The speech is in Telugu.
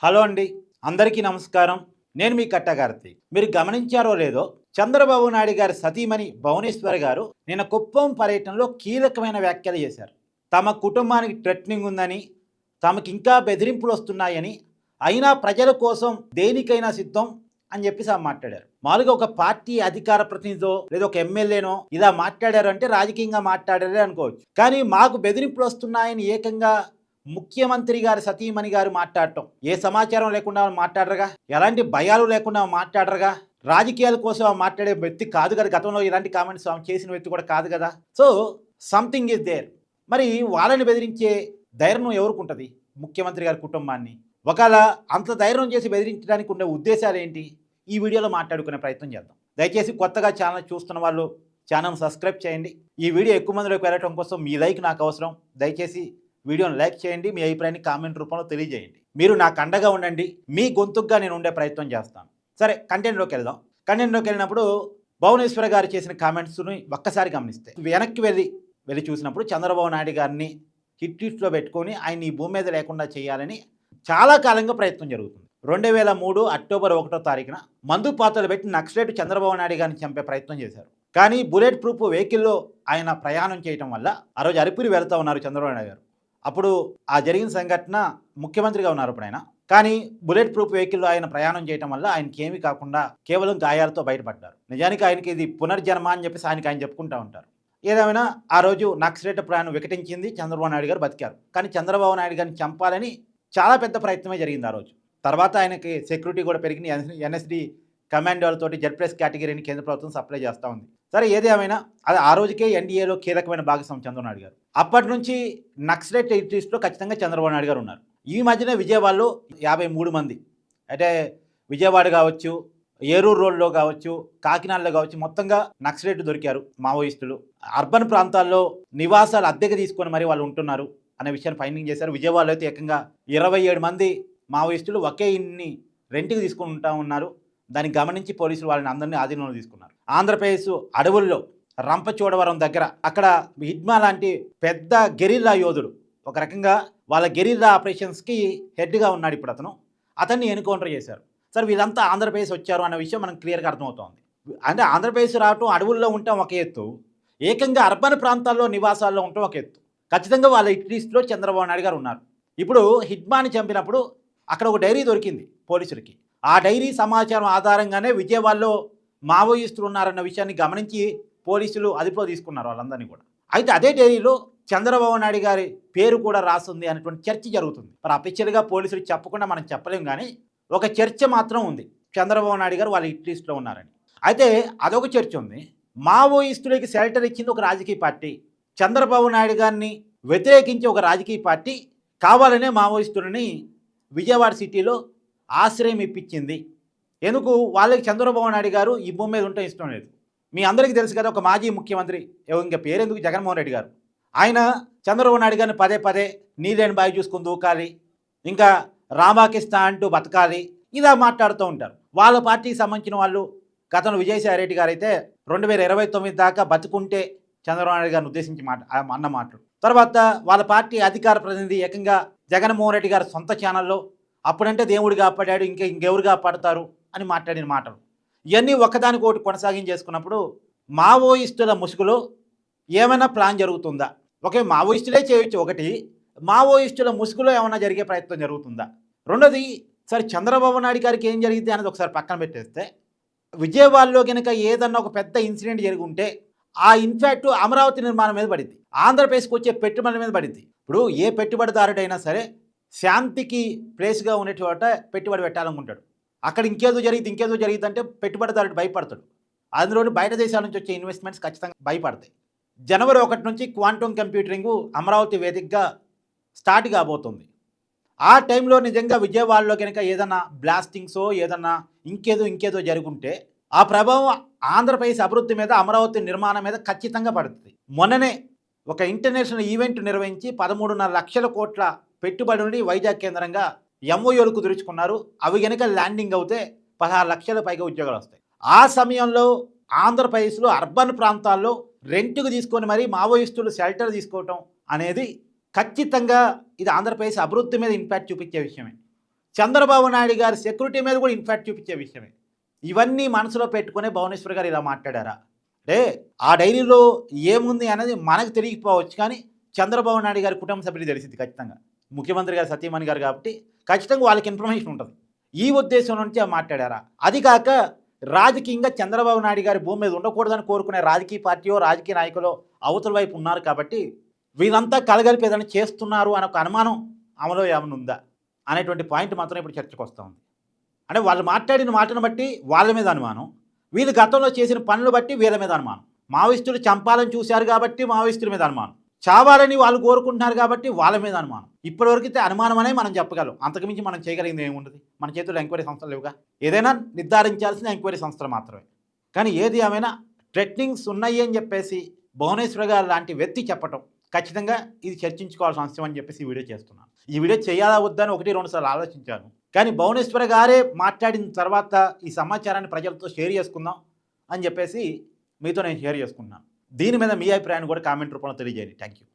హలో అండి. అందరికీ నమస్కారం. నేను మీ కట్టగారతి. మీరు గమనించారో లేదో చంద్రబాబు నాయుడు గారి సతీమణి భువనేశ్వర్ గారు నిన్న కుప్పం పర్యటనలో కీలకమైన వ్యాఖ్యలు చేశారు. తమ కుటుంబానికి థ్రెటనింగ్ ఉందని, తమకింకా బెదిరింపులొస్తున్నాయని, అయినా ప్రజల కోసం దేనికైనా సిద్ధం అని చెప్పేసి ఆమె మాట్లాడారు. మామూలుగా ఒక పార్టీ అధికార ప్రతినిధో లేదా ఒక ఎమ్మెల్యేనో ఇలా మాట్లాడారు అంటే రాజకీయంగా మాట్లాడారే అనుకోవచ్చు. కానీ మాకు బెదిరింపులొస్తున్నాయని ఏకంగా ముఖ్యమంత్రి గారి సతీమణి గారు మాట్లాడటం, ఏ సమాచారం లేకుండా మాట్లాడరుగా, ఎలాంటి భయాలు లేకుండా మాట్లాడరుగా, రాజకీయాల కోసం మాట్లాడే వ్యక్తి కాదు కదా. గతంలో ఇలాంటి కామెంట్స్ చేసిన వ్యక్తి కూడా కాదు కదా. So something is there. మరి వాళ్ళని బెదిరించే ధైర్యం ఎవరికి ఉంటుంది? ముఖ్యమంత్రి గారి కుటుంబాన్ని. ఒకవేళ అంత ధైర్యం చేసి బెదిరించడానికి ఉండే ఉద్దేశాలు ఏంటి? ఈ వీడియోలో మాట్లాడుకునే ప్రయత్నం చేద్దాం. దయచేసి కొత్తగా ఛానల్ చూస్తున్న వాళ్ళు ఛానల్ సబ్స్క్రైబ్ చేయండి. ఈ వీడియో ఎక్కువ మందిలోకి వెళ్ళటం కోసం మీ లైక్ నాకు అవసరం. దయచేసి వీడియోని లైక్ చేయండి. మీ అభిప్రాయాన్ని కామెంట్ రూపంలో తెలియజేయండి. మీరు నాకు అండగా ఉండండి. మీ గొంతుగా నేను ఉండే ప్రయత్నం చేస్తాను. సరే, కంటెంట్లోకి వెళ్దాం. కంటెంట్లోకి వెళ్ళినప్పుడు భువనేశ్వర్ గారు చేసిన కామెంట్స్ని ఒక్కసారి గమనిస్తే, వెనక్కి వెళ్ళి చూసినప్పుడు చంద్రబాబు నాయుడు గారిని హిట్ లిస్ట్లో పెట్టుకొని ఆయన ఈ భూమి మీద లేకుండా చేయాలని చాలా కాలంగా ప్రయత్నం జరుగుతుంది. 2003 అక్టోబర్ 1వ తారీఖున మందు పాత్రలు పెట్టి నక్సలైట్ చంద్రబాబు నాయుడు గారిని చంపే ప్రయత్నం చేశారు. కానీ బుల్లెట్ ప్రూఫ్ వెహికల్లో ఆయన ప్రయాణం చేయడం వల్ల ఆ రోజు అరిపిరి వెళ్తూ ఉన్నారు చంద్రబాబు నాయుడు గారు. అప్పుడు ఆ జరిగిన సంఘటన ముఖ్యమంత్రిగా ఉన్నారు అప్పుడు ఆయన. కానీ బుల్లెట్ ప్రూఫ్ వెహికల్లో ఆయన ప్రయాణం చేయడం వల్ల ఆయనకి ఏమీ కాకుండా కేవలం గాయాలతో బయటపడ్డారు. నిజానికి ఆయనకి ఇది పునర్జన్మ అని చెప్పేసి ఆయన చెప్పుకుంటూ ఉంటారు. ఏదేమైనా ఆ రోజు నక్సలైట్ ప్రయాణం వికటించింది, చంద్రబాబు నాయుడు గారు బతికారు. కానీ చంద్రబాబు నాయుడు గారిని చంపాలని చాలా పెద్ద ప్రయత్నమే జరిగింది ఆ రోజు. తర్వాత ఆయనకి సెక్యూరిటీ కూడా పెరిగింది. ఎన్ఎస్డి కమాండోలతోటి జెడ్+ కేటగిరీని కేంద్ర ప్రభుత్వం సప్లై చేస్తూ ఉంది. సరే, ఏదేమైనా అది ఆ రోజుకే ఎన్డీఏలో కీలకమైన భాగస్వామి చంద్రబాబు నాయుడు గారు. అప్పటి నుంచి నక్సలైట్ లిస్టులో ఖచ్చితంగా చంద్రబాబు నాయుడు గారు ఉన్నారు. ఈ మధ్యనే విజయవాడలో 53 మంది, అంటే విజయవాడ కావచ్చు, ఏరూరు రోడ్లో కావచ్చు, కాకినాడలో కావచ్చు, మొత్తంగా నక్సలైట్ దొరికారు మావోయిస్టులు. అర్బన్ ప్రాంతాల్లో నివాసాలు అద్దెకి తీసుకొని మరి వాళ్ళు ఉంటున్నారు అనే విషయాన్ని ఫైండింగ్ చేశారు. విజయవాడలో అయితే ఏకంగా 27 మంది మావోయిస్టులు ఒకే ఇన్ని రెంట్కి తీసుకుని ఉంటా ఉన్నారు. దాన్ని గమనించి పోలీసులు వాళ్ళని అందరినీ ఆధీనంలో తీసుకున్నారు. ఆంధ్రప్రదేశ్ అడవుల్లో రంపచోడవరం దగ్గర అక్కడ హిడ్మా లాంటి పెద్ద గెరిల్లా యోధుడు, ఒక రకంగా వాళ్ళ గెరిల్లా ఆపరేషన్స్కి హెడ్గా ఉన్నాడు ఇప్పుడు అతన్ని ఎన్కౌంటర్ చేశారు. సరే, వీళ్ళంతా ఆంధ్రప్రదేశ్ వచ్చారు అన్న విషయం మనకు క్లియర్గా అర్థమవుతోంది. అంటే ఆంధ్రప్రదేశ్ రావటం, అడవుల్లో ఉండటం ఒక ఎత్తు, ఏకంగా అర్బన్ ప్రాంతాల్లో నివాసాల్లో ఉండటం ఒక ఎత్తు. ఖచ్చితంగా వాళ్ళ హిట్ లిస్ట్లో చంద్రబాబు నాయుడు గారు ఉన్నారు. ఇప్పుడు హిడ్మాని చంపినప్పుడు అక్కడ ఒక డైరీ దొరికింది పోలీసులకి. ఆ డైరీ సమాచారం ఆధారంగానే విజయవాడలో మావోయిస్టులు ఉన్నారన్న విషయాన్ని గమనించి పోలీసులు అదుపులో తీసుకున్నారు వాళ్ళందరినీ కూడా. అయితే అదే డైరీలో చంద్రబాబు నాయుడు గారి పేరు కూడా రాస్తుంది అనేటువంటి చర్చ జరుగుతుంది. మరి అఫీషియల్గా పోలీసులు చెప్పకుండా మనం చెప్పలేం, కానీ ఒక చర్చ మాత్రం ఉంది, చంద్రబాబు నాయుడు గారు వాళ్ళ హిట్ లిస్ట్లో ఉన్నారని. అయితే అదొక చర్చ ఉంది. మావోయిస్టులకి షెల్టర్ ఇచ్చింది ఒక రాజకీయ పార్టీ, చంద్రబాబు నాయుడు గారిని వ్యతిరేకించి ఒక రాజకీయ పార్టీ కావాలనే మావోయిస్టులని విజయవాడ సిటీలో ఆశ్రయం ఇప్పించింది. ఎందుకు? వాళ్ళకి చంద్రబాబు నాయుడు గారు ఈ భూమి మీద ఉండటం ఇష్టం లేదు. మీ అందరికీ తెలుసు కదా, ఒక మాజీ ముఖ్యమంత్రి, ఇంకా పేరెందుకు, జగన్మోహన్ రెడ్డి గారు, ఆయన చంద్రబాబు నాయుడు గారిని పదే పదే నీలేని బాయి చూసుకుని దూకాలి, ఇంకా రామాకృష్ణ అంటూ బతకాలి, ఇలా మాట్లాడుతూ ఉంటారు. వాళ్ళ పార్టీకి సంబంధించిన వాళ్ళు గతంలో విజయసాయి రెడ్డి గారు అయితే 2029 దాకా బతుకుంటే చంద్రబాబు నాయుడు గారిని ఉద్దేశించి అన్న మాటలు. తర్వాత వాళ్ళ పార్టీ అధికార ప్రతినిధి ఏకంగా జగన్మోహన్ రెడ్డి గారు సొంత ఛానల్లో అప్పుడంటే దేవుడు కాపాడాడు, ఇంకెవరు కాపాడుతారు అని మాట్లాడిన మాటలు. ఇవన్నీ ఒకదానికొకటి కొనసాగించేసుకున్నప్పుడు మావోయిస్టుల ముసుగులో ఏమైనా ప్లాన్ జరుగుతుందా? ఒకే మావోయిస్టులే చేయొచ్చు ఒకటి, మావోయిస్టుల ముసుగులో ఏమైనా జరిగే ప్రయత్నం జరుగుతుందా? రెండోది, సరే చంద్రబాబు నాయుడు గారికి ఏం జరిగింది అనేది ఒకసారి పక్కన పెట్టేస్తే, విజయవాడలో కనుక ఏదన్నా ఒక పెద్ద ఇన్సిడెంట్ జరిగి ఉంటే ఆ ఇన్ఫ్యాక్ట్ అమరావతి నిర్మాణం మీద పడింది, ఆంధ్రప్రదేశ్కి వచ్చే పెట్టుబడుల మీద పడింది. ఇప్పుడు ఏ పెట్టుబడిదారుడైనా సరే శాంతికి ప్లేస్గా ఉండే చోట పెట్టుబడి పెట్టాలనుకుంటాడు. అక్కడ ఇంకేదో జరిగింది అంటే పెట్టుబడిదారుడు భయపడతాడు. అందులోని బయట దేశాల నుంచి వచ్చే ఇన్వెస్ట్మెంట్స్ ఖచ్చితంగా భయపడతాయి. జనవరి 1 నుంచి క్వాంటమ్ కంప్యూటింగ్ అమరావతి వేదికగా స్టార్ట్ కాబోతుంది. ఆ టైంలో నిజంగా విజయవాడలో కనుక ఏదన్నా బ్లాస్టింగ్సో ఏదన్నా ఇంకేదో జరుగుంటే ఆ ప్రభావం ఆంధ్రప్రదేశ్ అభివృద్ధి మీద, అమరావతి నిర్మాణం మీద ఖచ్చితంగా పడుతుంది. మొన్ననే ఒక ఇంటర్నేషనల్ ఈవెంట్ నిర్వహించి 13.5 లక్షల కోట్ల పెట్టుబడులని వైజాగ్ కేంద్రంగా ఎంఓయూలు కుదుర్చుకున్నారు. అవి కనుక ల్యాండింగ్ అవుతే 16 లక్షల పైగా ఉద్యోగాలు వస్తాయి. ఆ సమయంలో ఆంధ్రప్రదేశ్లో అర్బన్ ప్రాంతాల్లో రెంట్కు తీసుకొని మరి మావోయిస్టులు షెల్టర్ తీసుకోవటం అనేది ఖచ్చితంగా ఇది ఆంధ్రప్రదేశ్ అభివృద్ధి మీద ఇంపాక్ట్ చూపించే విషయమే. చంద్రబాబు నాయుడు గారి సెక్యూరిటీ మీద కూడా ఇన్ఫాక్ట్ చూపించే విషయమే. ఇవన్నీ మనసులో పెట్టుకునే భువనేశ్వర్ గారు ఇలా మాట్లాడారా? అంటే ఆ డైరీలో ఏముంది అనేది మనకు తెలియకపోవచ్చు, కానీ చంద్రబాబు నాయుడు గారి కుటుంబ సభ్యులు తెలిసింది ఖచ్చితంగా. ముఖ్యమంత్రి గారు సతీమణి గారు కాబట్టి ఖచ్చితంగా వాళ్ళకి ఇన్ఫర్మేషన్ ఉంటుంది. ఈ ఉద్దేశం నుంచి మాట్లాడారా? అది కాక రాజకీయంగా చంద్రబాబు నాయుడు గారి భూమి మీద ఉండకూడదని కోరుకునే రాజకీయ పార్టీయో రాజకీయ నాయకులు అవతల వైపు ఉన్నారు కాబట్టి వీరంతా కలగలిపి ఏదైనా చేస్తున్నారు అనే ఒక అనుమానం అమలో ఏమైనా ఉందా అనేటువంటి పాయింట్ మాత్రం ఇప్పుడు చర్చకు వస్తూ ఉంది. అంటే వాళ్ళు మాట్లాడిన మాటను బట్టి వాళ్ళ మీద అనుమానం, వీళ్ళు గతంలో చేసిన పనులు బట్టి వీళ్ళ మీద అనుమానం. మావోయిస్టులు చంపాలని చూశారు కాబట్టి మావోయిస్టుల మీద అనుమానం, చావాలని వాళ్ళు కోరుకుంటున్నారు కాబట్టి వాళ్ళ మీద అనుమానం. ఇప్పటివరకైతే అనుమానం అనే మనం చెప్పగలం. అంతకుమించి మనం చేయగలిగింది ఏముంటుంది? మన చేతుల్లో ఎంక్వైరీ సంస్థలు లేవుగా. ఏదైనా నిర్ధారించాల్సిన ఎంక్వైరీ సంస్థలు మాత్రమే. కానీ ఏది ఏమైనా థ్రెటనింగ్స్ ఉన్నాయి అని చెప్పేసి భువనేశ్వర్ గారు లాంటి వ్యక్తి చెప్పటం ఖచ్చితంగా ఇది చర్చించుకోవాల్సిన అంశం అని చెప్పేసి ఈ వీడియో చేస్తున్నాను. ఈ వీడియో చేయాలా వద్దని 1-2 సార్లు ఆలోచించాను. కానీ భువనేశ్వర్ గారే మాట్లాడిన తర్వాత ఈ సమాచారాన్ని ప్రజలతో షేర్ చేసుకుందాం అని చెప్పేసి మీతో నేను షేర్ చేసుకున్నాను. దీని మీద మీ అభిప్రాయాన్ని కూడా కామెంట్ రూపంలో తెలియజేయండి. Thank you.